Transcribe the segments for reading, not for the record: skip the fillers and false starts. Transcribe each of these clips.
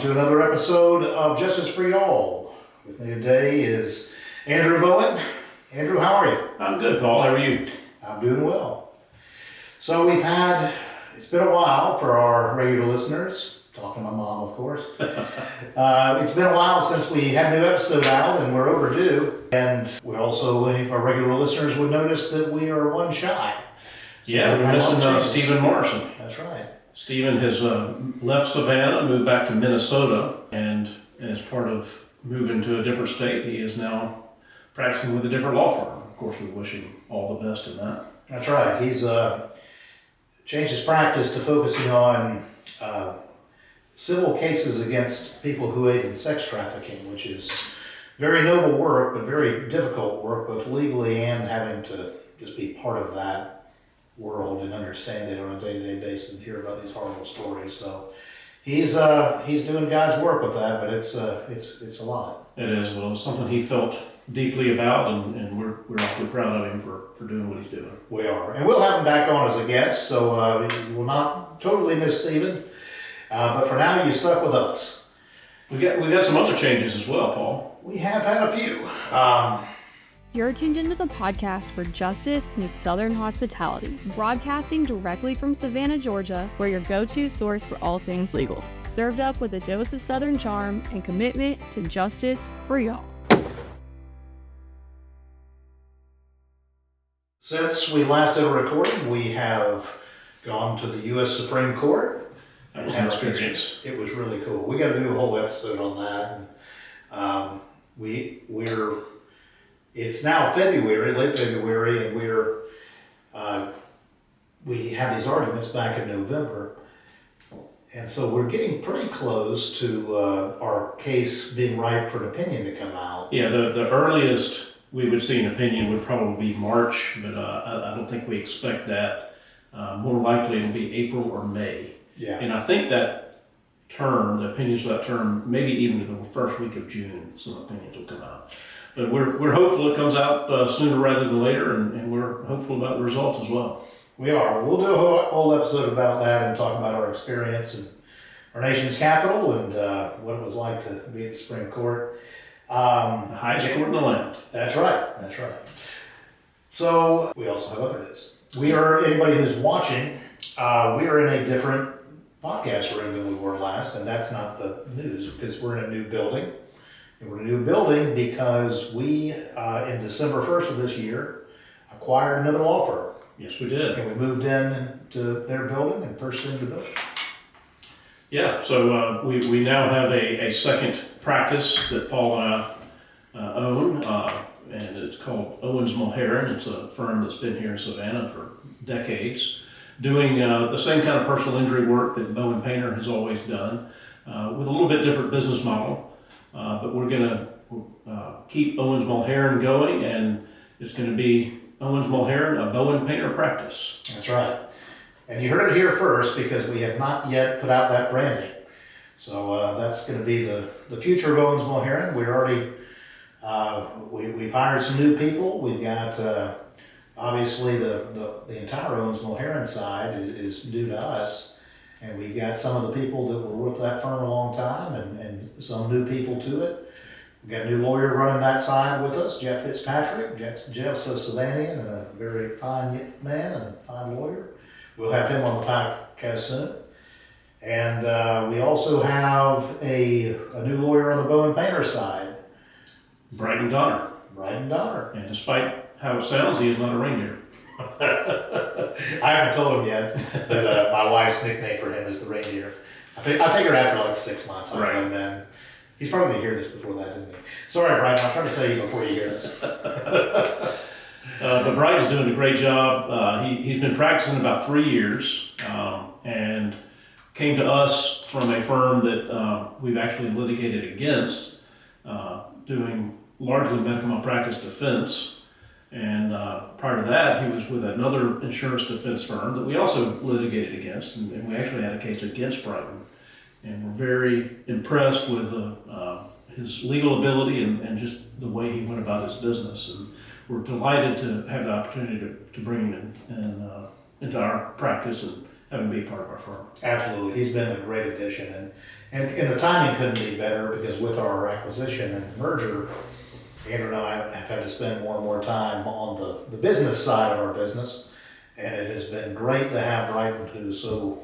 to another episode of Justice for Y'all. With me today is Andrew Bowen. Andrew, how are you? I'm good, Paul. How are you? I'm doing well. So it's been a while for our regular listeners, talking to my mom, of course. It's been a while since we had a new episode out, and we're overdue. And we also, if our regular listeners would notice that we are one shy. So yeah, we're missing Stephen Morrison. That's right. Stephen has left Savannah, moved back to Minnesota, and as part of moving to a different state, he is now practicing with a different law firm. Of course, we wish him all the best in that. That's right. He's changed his practice to focusing on civil cases against people who aid in sex trafficking, which is very noble work, but very difficult work, both legally and having to just be part of that world and understand it on a day-to-day basis and hear about these horrible stories. So he's doing God's work with that, but it's a lot. It is. Well, it's something he felt deeply about, and we're awfully proud of him for doing what he's doing. We are. And we'll have him back on as a guest, so you will not totally miss Stephen. But for now, you stuck with us. We've got some other changes as well, Paul. We have had a few. You're tuned into the podcast where justice meets Southern hospitality, broadcasting directly from Savannah, Georgia, where your go-to source for all things legal. Served up with a dose of Southern charm and commitment to justice for y'all. Since we last did a recording, we have gone to the U.S. Supreme Court. That was an experience. It was really cool. We got to do a whole episode on that. And it's now February, late February, and we had these arguments back in November. And so we're getting pretty close to our case being ripe for an opinion to come out. Yeah, the earliest we would see an opinion would probably be March, but I don't think we expect that. More likely it'll be April or May. Yeah. And I think that term, the opinions for that term, maybe even the first week of June, some opinions will come out. But we're hopeful it comes out sooner rather than later, and we're hopeful about the result as well. We are. We'll do a whole episode about that and talk about our experience in our nation's capital and what it was like to be at the Supreme Court. The highest court in the land. That's right. So we also have other news. Anybody who's watching, we are in a different podcast room than we were last, and that's not the news because we're in a new building. And we're in a new building because we, in December 1st of this year, acquired another law firm. Yes, we did. And we moved into their building and purchased into the building. Yeah, so we now have a second practice that Paul and I own, and it's called Owens Mulherin. It's a firm that's been here in Savannah for decades, doing the same kind of personal injury work that Bowen Painter has always done, with a little bit different business model. But we're going to keep Owens Mulherin going, and it's going to be Owens Mulherin, a Bowen Painter practice. That's right. And you heard it here first because we have not yet put out that branding. So that's going to be the future of Owens Mulherin. We're already, we've hired some new people. We've got, obviously the entire Owens Mulherin side is new to us. And we've got some of the people that were with that firm a long time and some new people to it. We've got a new lawyer running that side with us, Jeff Fitzpatrick. Jeff's a Savannah and a very fine man and a fine lawyer. We'll have him on the podcast soon. And we also have a new lawyer on the Bowen Painter side. Brighton Donner. And despite how it sounds, he is not a reindeer. I haven't told him yet that my wife's nickname for him is the reindeer. I figured after like 6 months, I'd tell him then. He's probably going to hear this before that, didn't he? Sorry, Brian, I'm trying to tell you before you hear this. But Brian's doing a great job. He's been practicing about 3 years and came to us from a firm that we've actually litigated against, doing largely medical malpractice defense. And prior to that, he was with another insurance defense firm that we also litigated against, and we actually had a case against Brighton. And we're very impressed with his legal ability and just the way he went about his business. And we're delighted to have the opportunity to bring him into our practice have him be part of our firm. Absolutely, he's been a great addition, and the timing couldn't be better because with our acquisition and merger, Andrew and I have had to spend more and more time on the business side of our business, and it has been great to have Brighton, who's so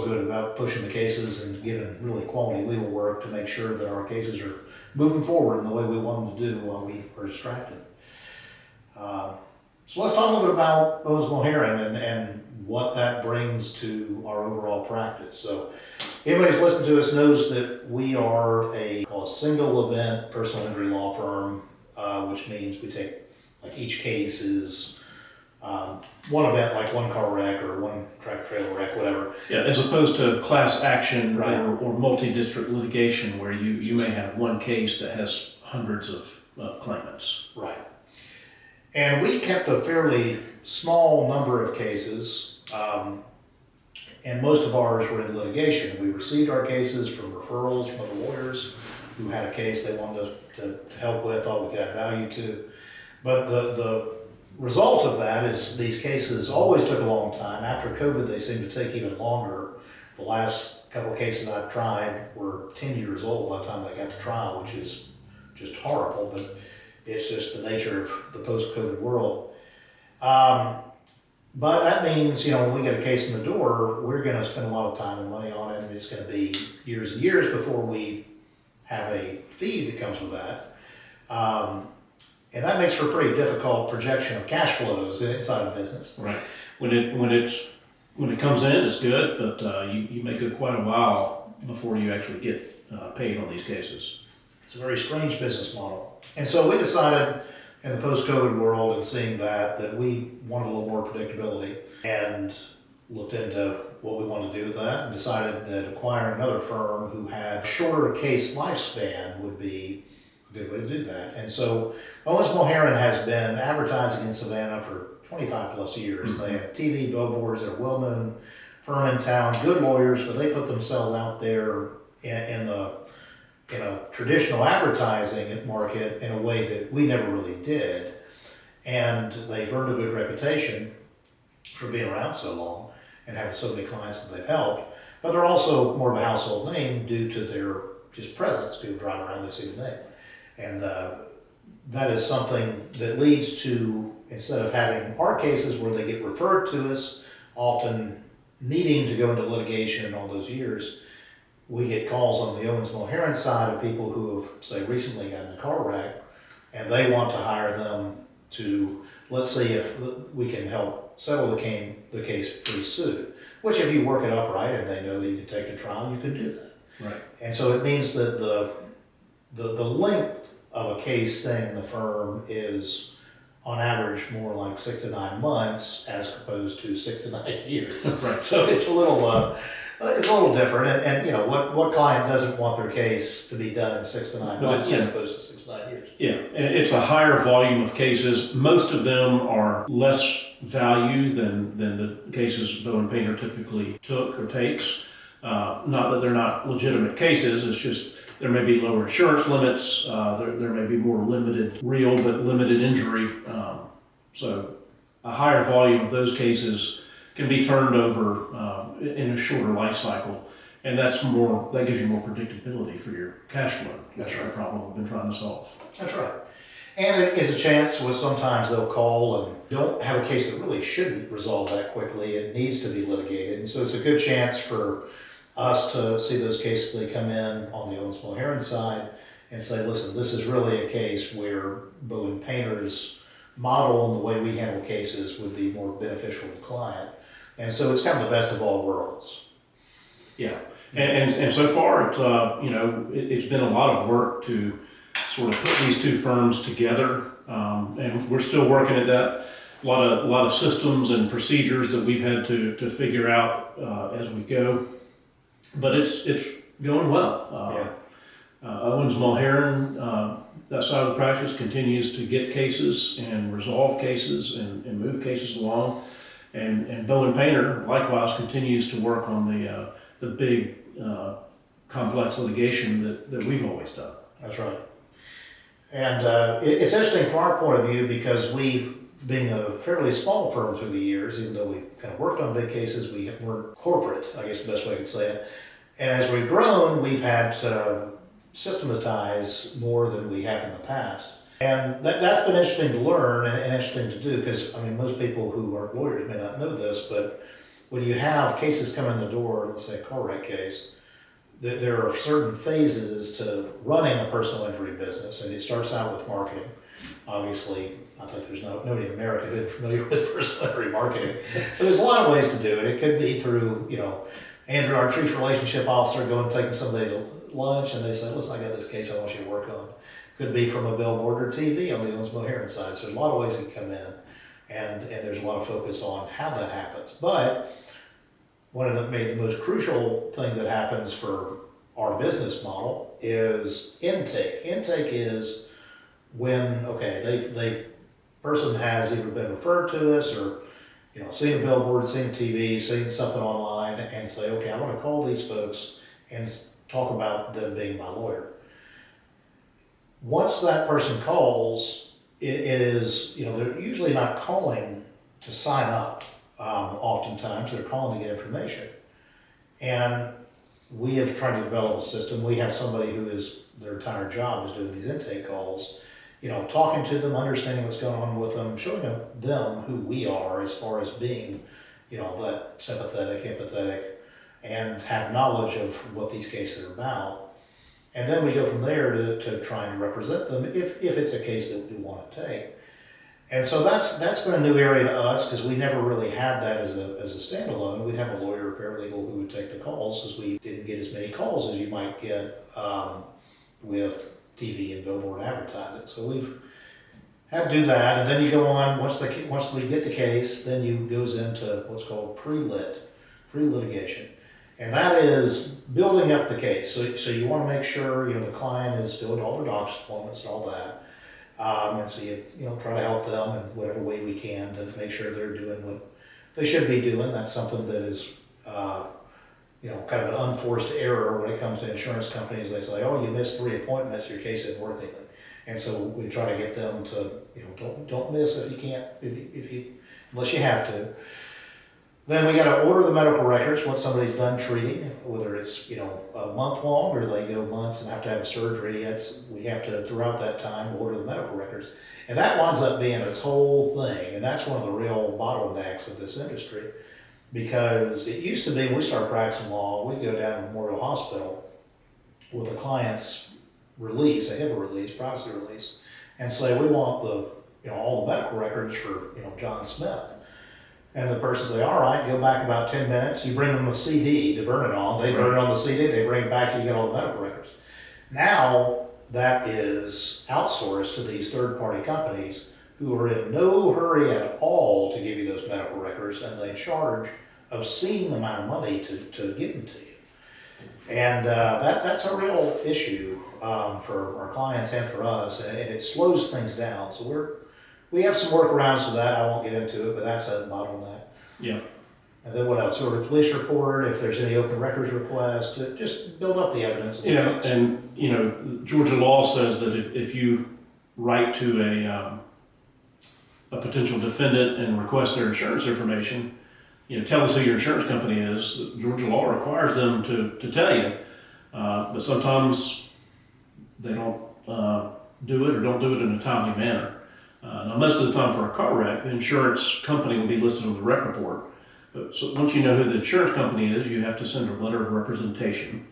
good about pushing the cases and giving really quality legal work to make sure that our cases are moving forward in the way we want them to do while we are distracted. So let's talk a little bit about Owens Mulherin and what that brings to our overall practice. So anybody who's listened to us knows that we are a single event personal injury law firm, which means we take, like, each case is one event, like one car wreck or one tractor trailer wreck, whatever. Yeah, as opposed to class action Right. or multi-district litigation where you may have one case that has hundreds of claimants. Right. And we kept a fairly small number of cases, and most of ours were in litigation. We received our cases from referrals from other lawyers who had a case they wanted to help with, thought we could add value to. But the result of that is these cases always took a long time. After COVID, they seem to take even longer. The last couple of cases I've tried were 10 years old by the time they got to trial, which is just horrible, but it's just the nature of the post-COVID world. But that means, when we get a case in the door, we're going to spend a lot of time and money on it, and it's going to be years and years before we have a fee that comes with that. And that makes for a pretty difficult projection of cash flows inside of business. Right. When it comes in, it's good, but you may go quite a while before you actually get paid on these cases. It's a very strange business model. And so we decided in the post-COVID world and seeing that we wanted a little more predictability and looked into what we wanted to do with that and decided that acquiring another firm who had shorter case lifespan would be a good way to do that. And so Owens Mulherin has been advertising in Savannah for 25 plus years. Mm-hmm. They have TV, billboards, they're a well-known firm in town, good lawyers, but they put themselves out there in a traditional advertising market in a way that we never really did. And they've earned a good reputation for being around so long and having so many clients that they've helped. But they're also more of a household name due to their just presence. People drive around, they see the name. And that is something that leads to, instead of having our cases where they get referred to us, often needing to go into litigation in all those years, we get calls on the Owens Mulherin side of people who have, say, recently gotten in a car wreck, and they want to hire them to, let's see if we can help settle the case pre-suit, which if you work it up right and they know that you can take to trial, you can do that. Right. And so it means that the length of a case staying in the firm is on average more like 6 to 9 months as opposed to 6 to 9 years. Right. So it's a little different, and what client doesn't want their case to be done in 6 to 9 months as opposed to 6 to 9 years? Yeah, and it's a higher volume of cases. Most of them are less value than the cases Bowen Painter typically took or takes. Not that they're not legitimate cases, it's just there may be lower insurance limits, there may be more real but limited injury. So a higher volume of those cases can be turned over in a shorter life cycle, and that gives you more predictability for your cash flow. That's right. The problem we've been trying to solve. That's right. And it is a chance where sometimes they'll call and don't have a case that really shouldn't resolve that quickly. It needs to be litigated, and so it's a good chance for us to see those cases they come in on the Owens Mulherin side and say, listen, this is really a case where Bowen Painter's model and the way we handle cases would be more beneficial to the client. And so it's kind of the best of all worlds. Yeah, and so far it's been a lot of work to sort of put these two firms together, and we're still working at that. A lot of systems and procedures that we've had to figure out as we go, but it's going well. Owens Mulherin, that side of the practice, continues to get cases and resolve cases and move cases along. And Bowen Painter likewise continues to work on the big complex litigation that we've always done. That's right. And it's interesting from our point of view because we being a fairly small firm through the years, even though we kind of worked on big cases, we weren't corporate, I guess the best way I could say it. And as we've grown, we've had to systematize more than we have in the past. And that's been interesting to learn and interesting to do, because, I mean, most people who aren't lawyers may not know this, but when you have cases come in the door, let's say a car wreck case, there are certain phases to running a personal injury business, and it starts out with marketing. Obviously, I think there's nobody in America who's familiar with personal injury marketing, but there's a lot of ways to do it. It could be through, Andrew, our chief relationship officer, going and taking somebody to lunch, and they say, listen, I got this case I want you to work on. Could be from a billboard or TV on the Owens Mulherin side. So there's a lot of ways it can come in, and there's a lot of focus on how that happens. But one of the most crucial thing that happens for our business model is intake. Intake is when, they person has either been referred to us or, seen a billboard, seen a TV, seen something online, and say, okay, I want to call these folks and talk about them being my lawyer. Once that person calls, it is, they're usually not calling to sign up. Oftentimes they're calling to get information. And we have tried to develop a system. We have somebody who is, their entire job is doing these intake calls, talking to them, understanding what's going on with them, showing them who we are as far as being, that sympathetic, empathetic, and have knowledge of what these cases are about. And then we go from there to try and represent them if it's a case that we want to take. And so that's been a new area to us, because we never really had that as a standalone. We'd have a lawyer or paralegal who would take the calls, because we didn't get as many calls as you might get with TV and billboard advertising. So we've had to do that, and then you go on, once we get the case, then you goes into what's called pre-litigation. And that is building up the case. So you want to make sure, the client has filled all their doctor's appointments and all that. And so you try to help them in whatever way we can to make sure they're doing what they should be doing. That's something that is, kind of an unforced error when it comes to insurance companies. They say, oh, you missed 3 appointments, your case isn't worth anything. And so we try to get them to, don't miss if you can't, unless you have to. Then we got to order the medical records once somebody's done treating, whether it's a month long or they go months and have to have a surgery. We have to, throughout that time, order the medical records, and that winds up being its whole thing. And that's one of the real bottlenecks of this industry, because it used to be when we started practicing law, we'd go down to Memorial Hospital with a client's release, a HIPAA release, privacy release, and say we want all the medical records for John Smith. And the person say, all right, go back about 10 minutes. You bring them a CD to burn it on. They burn it on the CD. They bring it back. You get all the medical records. Now that is outsourced to these third-party companies who are in no hurry at all to give you those medical records, and they charge obscene amount of money to give them to you. And that's a real issue for our clients and for us, and it slows things down. So we have some workarounds for that. I won't get into it, but that's a bottleneck. Yeah. And then what else? Sort of a police report, if there's any open records request, to just build up the evidence. Yeah, and Georgia law says that if you write to a potential defendant and request their insurance information, tell us who your insurance company is. Georgia law requires them to tell you, but sometimes they don't do it or don't do it in a timely manner. Now, most of the time for a car wreck, the insurance company will be listed on the wreck report. But so once you know who the insurance company is, you have to send a letter of representation.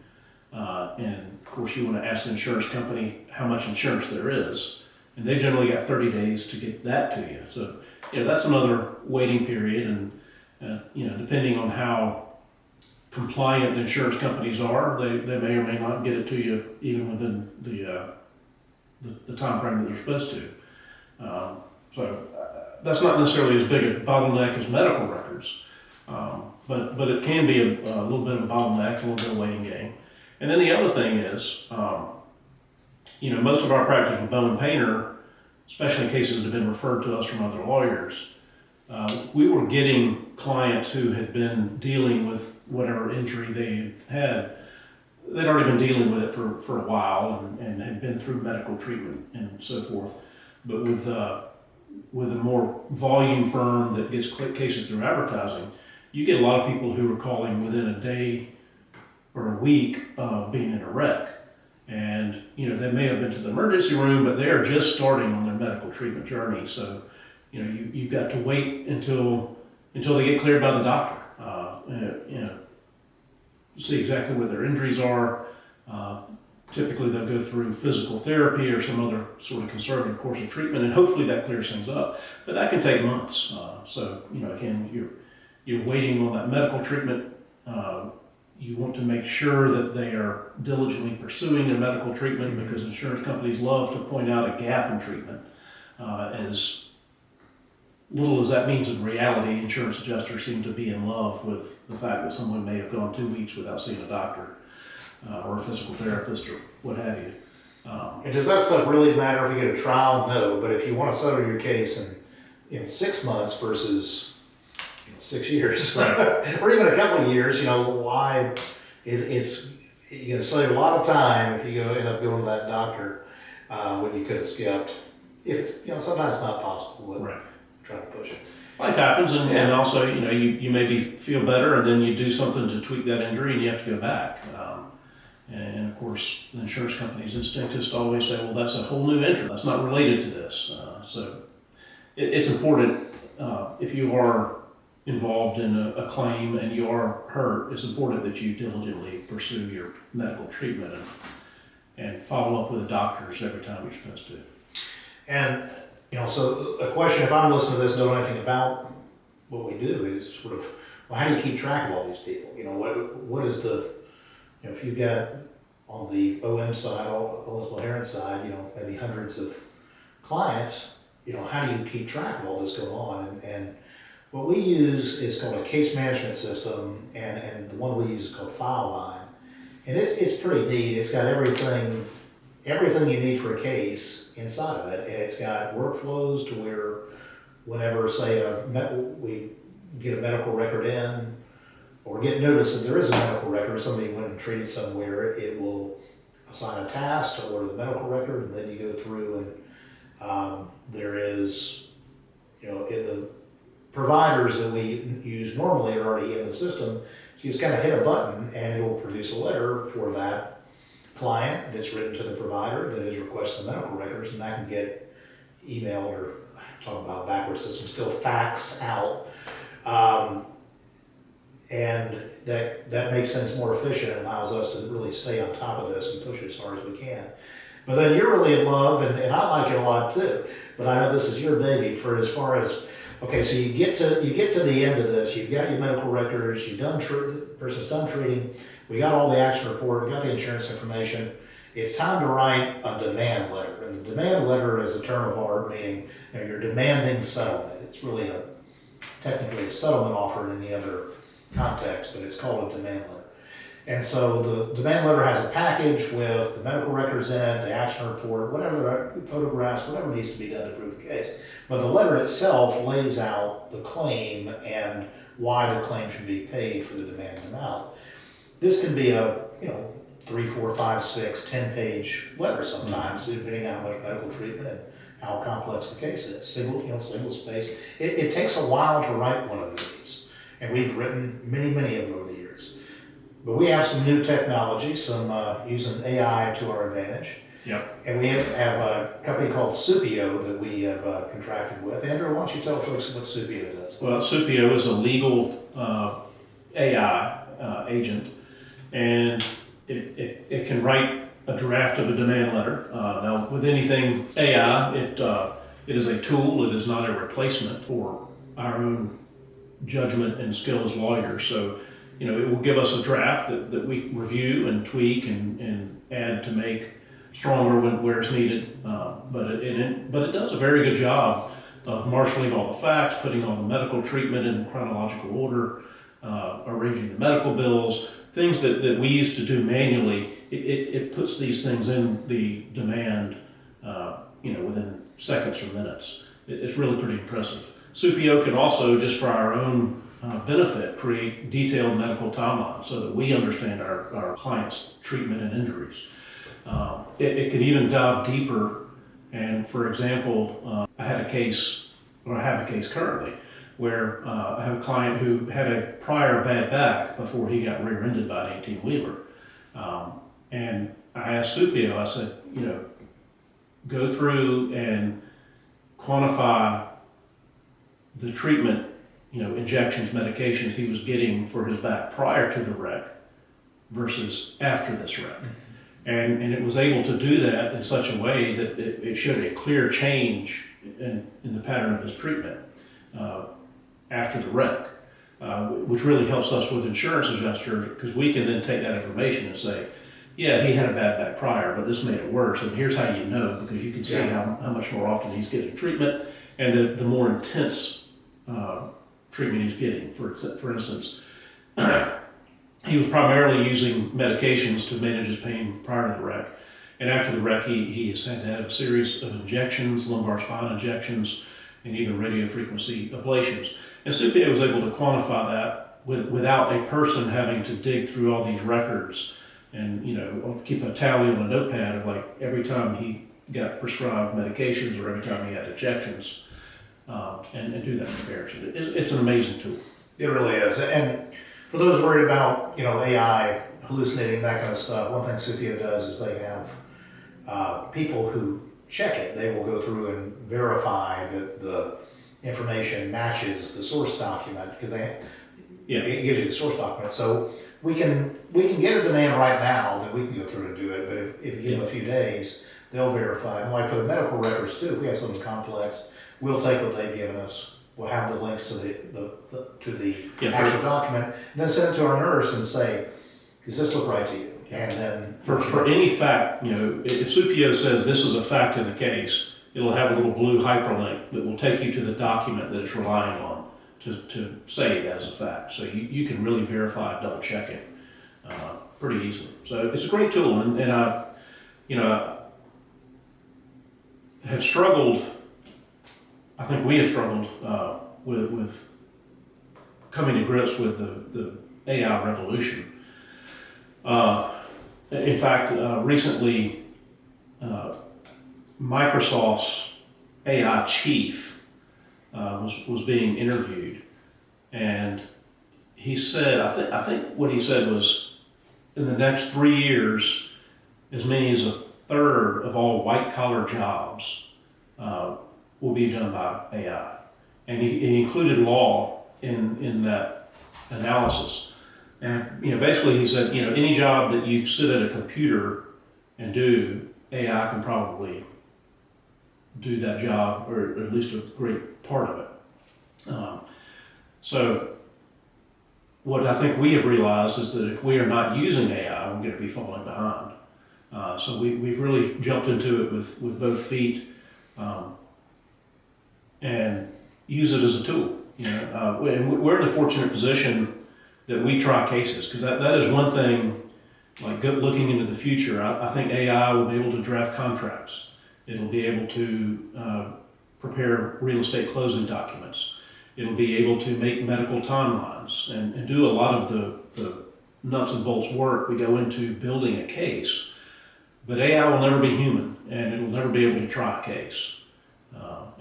And of course, you want to ask the insurance company how much insurance there is. And they generally got 30 days to get that to you. So, that's another waiting period. And, depending on how compliant the insurance companies are, they may or may not get it to you even within the time frame that they're supposed to. So that's not necessarily as big a bottleneck as medical records, but it can be a little bit of a bottleneck, a little bit of a waiting game. And then the other thing is, most of our practice with Bowen Painter, especially in cases that have been referred to us from other lawyers, we were getting clients who had been dealing with whatever injury they had. They'd already been dealing with it for a while and had been through medical treatment and so forth. But with with a more volume firm that gets cases through advertising, you get a lot of people who are calling within a day or a week of being in a wreck. And, they may have been to the emergency room, but they are just starting on their medical treatment journey. So, you've got to wait until they get cleared by the doctor. See exactly what their injuries are. Typically they'll go through physical therapy or some other sort of conservative course of treatment, and hopefully that clears things up. But that can take months. So, again, you're waiting on that medical treatment. You want to make sure that they are diligently pursuing their medical treatment, because insurance companies love to point out a gap in treatment. As little as that means in reality, insurance adjusters seem to be in love with the fact that someone may have gone 2 weeks without seeing a doctor or a physical therapist or what have you. And does that stuff really matter if you get a trial? No, but if you want to settle your case in 6 months versus 6 years, right. or even a couple of years, why it's you're going to save a lot of time if you end up going to that doctor when you could have skipped. If it's sometimes it's not possible, but right. Try to push it. Life happens, and also you maybe feel better, and then you do something to tweak that injury, and you have to go back. And of course, the insurance company's instinct is to always say, well, that's a whole new injury. That's not related to this. So it's important if you are involved in a claim and you are hurt, it's important that you diligently pursue your medical treatment and follow up with the doctors every time you're supposed to. And, so a question, if I'm listening to this, don't know anything about what we do, is sort of, well, how do you keep track of all these people? What is the, if you've got on the OM side, Owens Mulherin side, maybe hundreds of clients, how do you keep track of all this going on? And what we use is called a case management system, and the one we use is called FileLine. And it's pretty neat. It's got everything you need for a case inside of it, and it's got workflows to where whenever, say, we get a medical record in, or get notice that there is a medical record, somebody went and treated somewhere, it will assign a task to order the medical record, and then you go through and there is, the providers that we use normally are already in the system. So you just kind of hit a button and it will produce a letter for that client that's written to the provider that is requesting the medical records, and that can get emailed, or talking about backwards system, still faxed out. And that makes things more efficient and allows us to really stay on top of this and push it as hard as we can. But then you're really in love, and I like it a lot too, but I know this is your baby for as far as, okay, so you get to the end of this, you've got your medical records, the person's done treating, we got all the action report, we got the insurance information. It's time to write a demand letter. And the demand letter is a term of art, meaning you're demanding settlement. It's really technically a settlement offer in the other context, but it's called a demand letter. And so the demand letter has a package with the medical records in it, the action report, whatever, photographs, whatever needs to be done to prove the case. But the letter itself lays out the claim and why the claim should be paid for the demanded amount. This can be a 3, 4, 5, 6, 10-page letter sometimes, depending on how much medical treatment and how complex the case is. Single space. It takes a while to write one of these, and we've written many of them over the years. But we have some new technology, using AI to our advantage. Yep. And we have a company called Supio that we have contracted with. Andrew, why don't you tell folks what Supio does? Well, Supio is a legal AI agent, and it can write a draft of a demand letter. Now, with anything AI, it is a tool. It is not a replacement for our own judgment and skill as lawyers. So, it will give us a draft that we review and tweak and add to make stronger where it's needed. But it does a very good job of marshaling all the facts, putting all the medical treatment in chronological order, arranging the medical bills, things that we used to do manually. It puts these things in the demand, within seconds or minutes. It's really pretty impressive. Supio can also, just for our own benefit, create detailed medical timelines so that we understand our clients' treatment and injuries. It can even dive deeper And for example, I have a case currently where I have a client who had a prior bad back before he got rear-ended by an 18-wheeler. And I asked Supio, I said, go through and quantify the treatment, injections, medications he was getting for his back prior to the wreck versus after this wreck. And it was able to do that in such a way that it showed a clear change in the pattern of his treatment after the wreck, which really helps us with insurance adjusters, because we can then take that information and say, yeah, he had a bad back prior, but this made it worse, and here's how you know, because you can see how much more often he's getting treatment, and the more intense treatment he's getting. For instance, he was primarily using medications to manage his pain prior to the wreck, and after the wreck, he has had to have a series of injections, lumbar spine injections, and even radiofrequency ablations. And Supio was able to quantify that without a person having to dig through all these records and keep a tally on a notepad of like every time he got prescribed medications or every time he had injections, and do that comparison. It's an amazing tool. It really is. And for those worried about AI hallucinating, that kind of stuff, one thing Supio does is they have people who check it. They will go through and verify that the information matches the source document, because it gives you the source document. So we can get a demand right now that we can go through and do it, but if you give them a few days, they'll verify. And like for the medical records too, if we have something complex, we'll take what they've given us. We'll have the links to the actual document, and then send it to our nurse and say, does this look right to you? And then for any fact, if Supio says this is a fact in the case, it'll have a little blue hyperlink that will take you to the document that it's relying on to say that is a fact. So you can really verify, double check it pretty easily. So it's a great tool, and I have struggled. I think we have struggled with coming to grips with the AI revolution. In fact, recently, Microsoft's AI chief was being interviewed, and he said, I think what he said was, in the next 3 years, as many as a third of all white-collar jobs will be done by AI. And he included law in that analysis. And basically he said, any job that you sit at a computer and do, AI can probably do that job, or at least a great part of it. So what I think we have realized is that if we are not using AI, we're going to be falling behind. So we've really jumped into it with both feet, and use it as a tool. And we're in the fortunate position that we try cases, because that is one thing. Like looking into the future, I think AI will be able to draft contracts. It'll be able to prepare real estate closing documents. It'll be able to make medical timelines and do a lot of the nuts and bolts work we go into building a case. But AI will never be human, and it will never be able to try a case.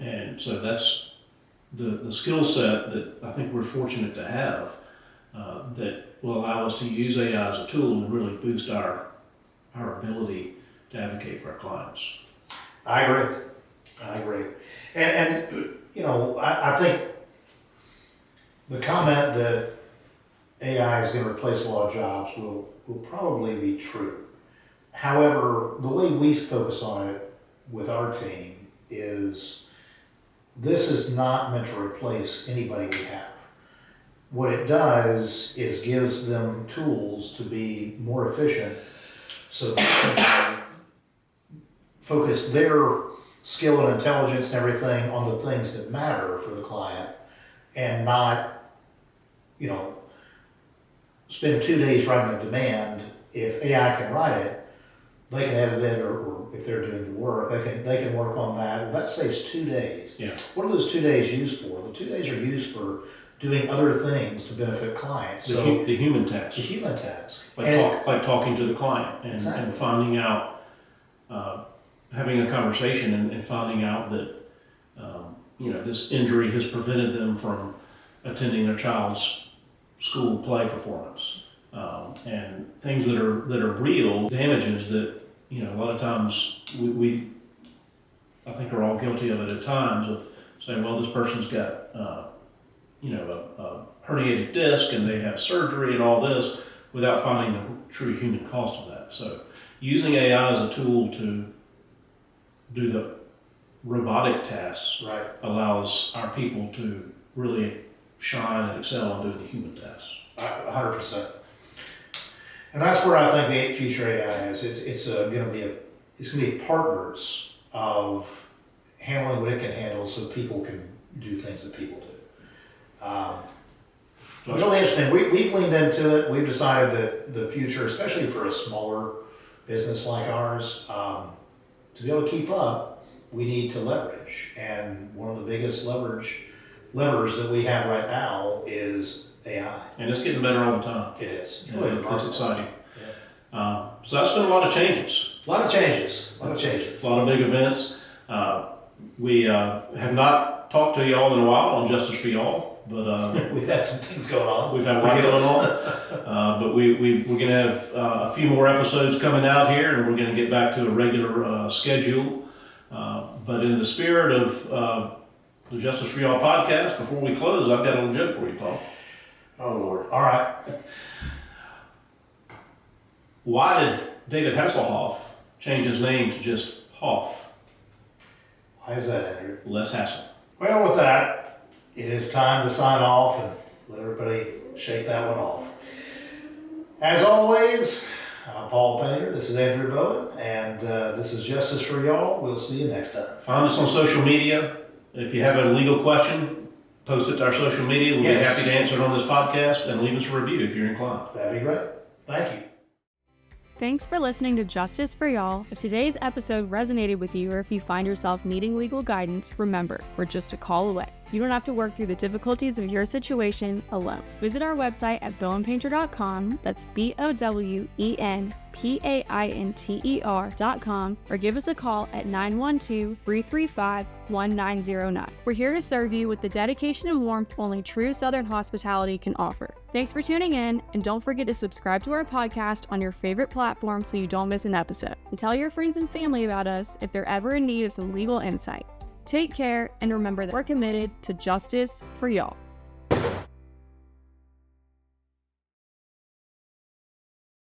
And so that's the skill set that I think we're fortunate to have, that will allow us to use AI as a tool and really boost our ability to advocate for our clients. I agree. And I think the comment that AI is going to replace a lot of jobs will probably be true. However, the way we focus on it with our team is this is not meant to replace anybody we have. What it does is gives them tools to be more efficient, so they can focus their skill and intelligence and everything on the things that matter for the client, and not, spend 2 days writing a demand. If AI can write it, they can edit it, or if they're doing the work, they can work on that. That saves 2 days. Yeah. What are those 2 days used for? The 2 days are used for doing other things to benefit clients. The human task. The human task. Like talking to the client and finding out having a conversation and finding out that, this injury has prevented them from attending their child's school play performance. And things that are real damages that, a lot of times we I think are all guilty of it at times of saying, well, this person's got, a herniated disc and they have surgery and all this without finding the true human cost of that. So using AI as a tool to do the robotic tasks Right. allows our people to really shine and excel and do the human tasks. 100%. And that's where I think the future AI is. It's going to be partners of handling what it can handle, so people can do things that people do. Really interesting. We've leaned into it. We've decided that the future, especially for a smaller business like ours, to be able to keep up, we need to leverage. And one of the biggest levers that we have right now is AI. And it's getting better all the time. It is. It's Yeah, really it's remarkable. exciting. Yeah. So that's been a lot of changes. A lot of changes. A lot of big events. We have not talked to y'all in a while on Justice for Y'all, but We've had some things going on. we've had a lot going on. But we're going to have a few more episodes coming out here, and we're going to get back to a regular schedule. But in the spirit of the Justice for Y'all podcast, before we close, I've got a little joke for you, Paul. Oh, Lord. All right. Why did David Hasselhoff change his name to just Hoff? Why is that, Andrew? Less hassle. Well, with that, it is time to sign off and let everybody shake that one off. As always, I'm Paul Painter. This is Andrew Bowen, and this is Justice for Y'all. We'll see you next time. Find us on social media. If you have a legal question, post it to our social media. We'll be happy to answer it on this podcast, and leave us a review if you're inclined. That'd be great. Thank you. Thanks for listening to Justice for Y'all. If today's episode resonated with you, or if you find yourself needing legal guidance, remember, we're just a call away. You don't have to work through the difficulties of your situation alone. Visit our website at bowenpainter.com, that's BOWENPAINTER.com, or give us a call at 912-335-1909. We're here to serve you with the dedication and warmth only true Southern hospitality can offer. Thanks for tuning in, and don't forget to subscribe to our podcast on your favorite platform so you don't miss an episode. And tell your friends and family about us if they're ever in need of some legal insight. Take care, and remember that we're committed to justice for y'all.